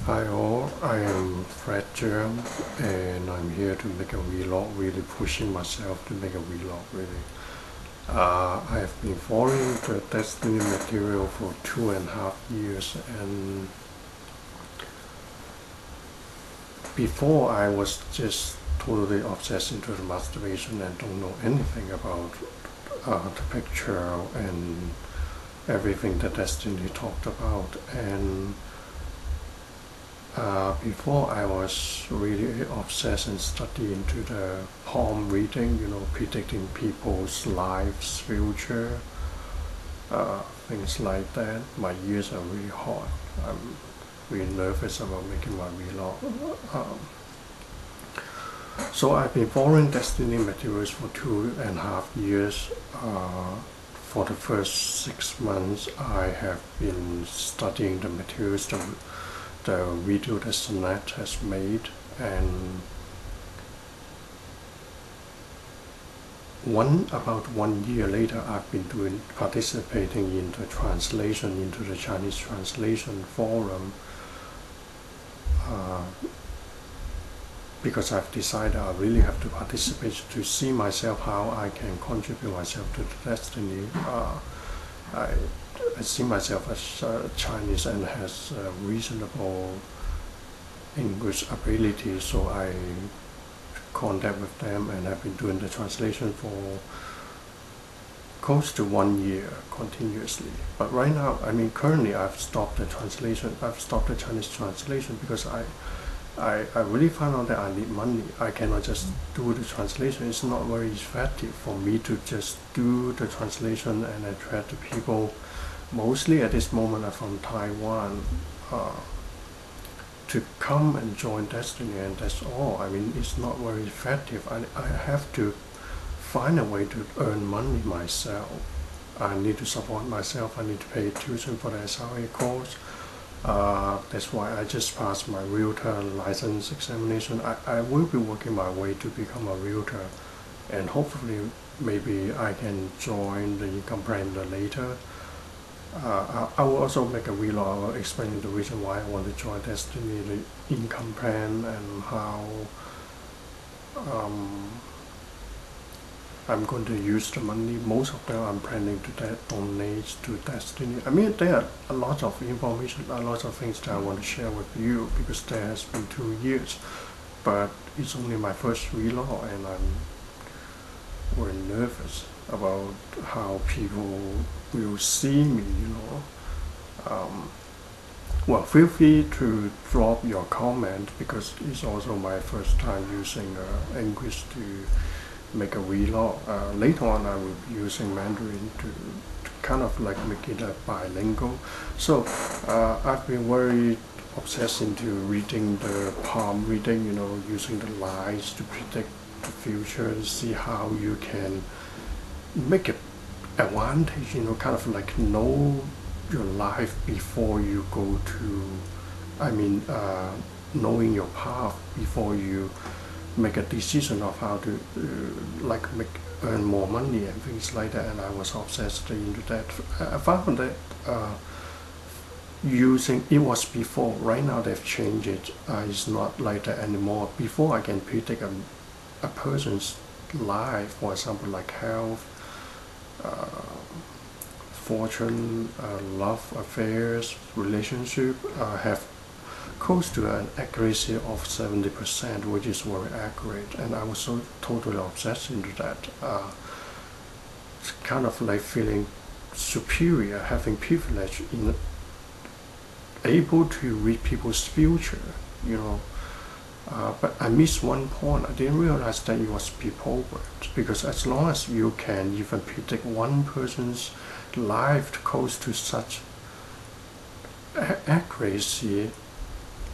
Hi all, I am Fred Jung and I'm here to make a vlog, really pushing myself to make a vlog really. I have been following the Desteni material for 2.5 years, and before I was just totally obsessed into the masturbation and don't know anything about the picture and everything that Desteni talked about. And before I was really obsessed and studying into the palm reading, predicting people's lives, future, things like that. My ears are really hot. I'm really nervous about making my vlog. So I've been following Desteni materials for 2.5 years. For the first 6 months, I have been studying the materials, the video that Sonat has made, and about 1 year later, I've been participating in the translation into the Chinese translation forum, because I've decided I really have to participate to see myself how I can contribute myself to the Desteni. I see myself as Chinese and has reasonable English ability, so I contact with them and have been doing the translation for close to 1 year continuously. But right now, currently I've stopped the translation. I've stopped the Chinese translation because I really found out that I need money. I cannot just do the translation. It's not very effective for me to just do the translation and attract the people. Mostly at this moment are from Taiwan, to come and join Desteni, and that's all. It's not very effective. I have to find a way to earn money myself. I need to support myself. I need to pay tuition for the SRA course. That's why I just passed my realtor license examination. I will be working my way to become a realtor, and hopefully maybe I can join the income plan later. I will also make a vlog explaining the reason why I want to join Desteni, the income plan, and how I'm going to use the money. Most of them I'm planning to donate to Desteni. There are a lot of information, a lot of things that I want to share with you, because there has been 2 years, but it's only my first vlog and I'm very nervous about how people will see me, Well, feel free to drop your comment, because it's also my first time using English to make a vlog. Later on I will be using Mandarin to kind of like make it a bilingual. So I've been very obsessed into reading the palm reading, using the lights to predict the future, to see how you can make it advantage, kind of like know your life before you go to, knowing your path before you make a decision of how to earn more money and things like that. And I was obsessed into that. I found that using it was before. Right now they've changed it. It's not like that anymore. Before I can predict a person's life, for example, like health, fortune, love affairs, relationship, have close to an accuracy of 70%, which is very accurate, and I was so totally obsessed into that. It's kind of like feeling superior, having privilege in able to read people's future, but I missed one point. I didn't realize that it was pre-programmed, because as long as you can even predict one person's life close to such accuracy,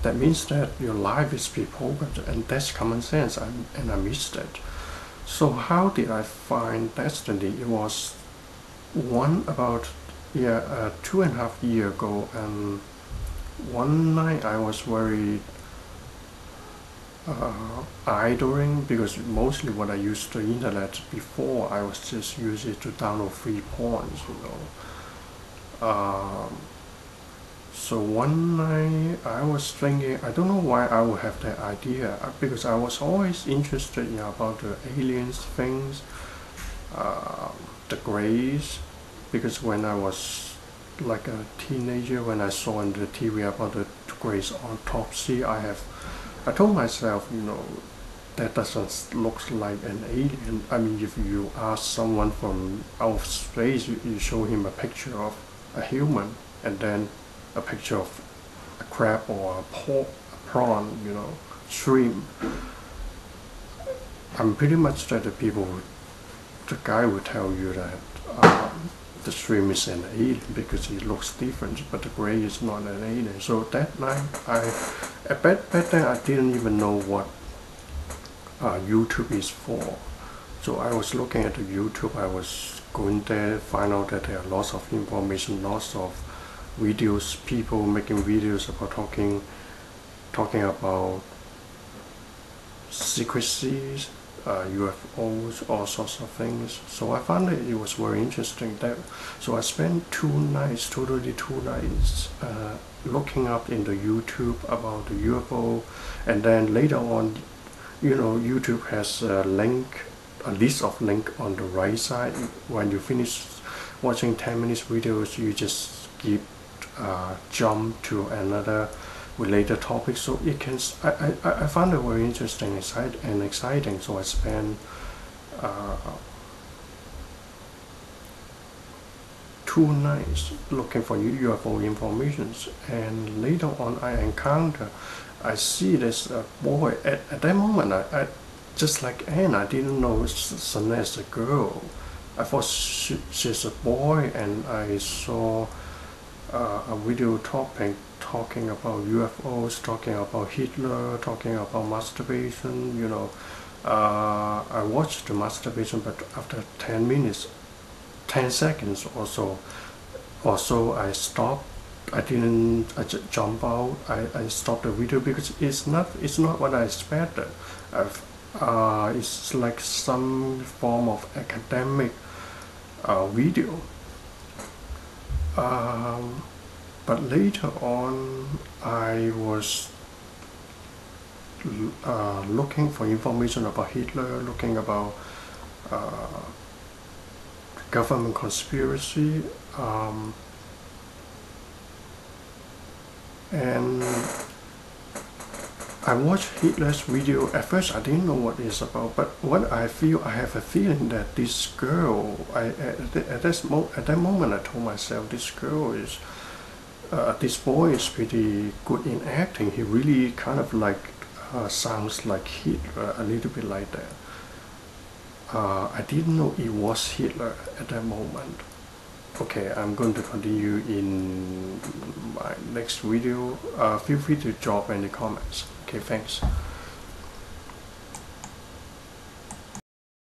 that means that your life is pre-programmed, and that's common sense, and I missed it. So how did I find Desteni? It was about 2.5 years ago, and one night I was very idling, because mostly when I used the internet before, I was just using it to download free porns, So one night I was thinking, I don't know why I would have that idea, because I was always interested in about the aliens things, uh, the grays, because when I was like a teenager, when I saw on the TV about the grays autopsy, I told myself, that doesn't look like an alien. I mean, if you ask someone from outer space, you show him a picture of a human and then a picture of a crab or a prawn, shrimp. I'm pretty much that the guy will tell you that the shrimp is an alien because it looks different, but the gray is not an alien. So that night, back then I didn't even know what YouTube is for. So I was looking at the YouTube, I was going there, find out that there are lots of information, lots of videos, people making videos about talking about secrecies, UFOs, all sorts of things. So I found that it was very interesting. So I spent 2 nights, totally 2 nights, looking up in the YouTube about the UFO, and then later on, YouTube has a list of link on the right side. When you finish watching 10 minutes videos, you just skip, jump to another related topic. So I found it very interesting and exciting. So I spent 2 nights looking for UFO information, and later on I see this boy. At that moment, I just like Anne, I didn't know Sana is a girl. I thought she's a boy, and I saw a video talking about UFOs, talking about Hitler, talking about masturbation. I watched the masturbation, but after 10 minutes, 10 seconds or so, I stopped. I just jump out. I stopped the video because it's not what I expected. It's like some form of academic video. But later on, I was looking for information about Hitler, looking about government conspiracy, and I watched Hitler's video. At first I didn't know what it's about, but what I have a feeling that this girl, at that moment I told myself, this boy is pretty good in acting. He really kind of sounds like Hitler, a little bit like that. I didn't know it was Hitler at that moment. Okay, I'm going to continue in my next video. Feel free to drop any comments. Okay, thanks.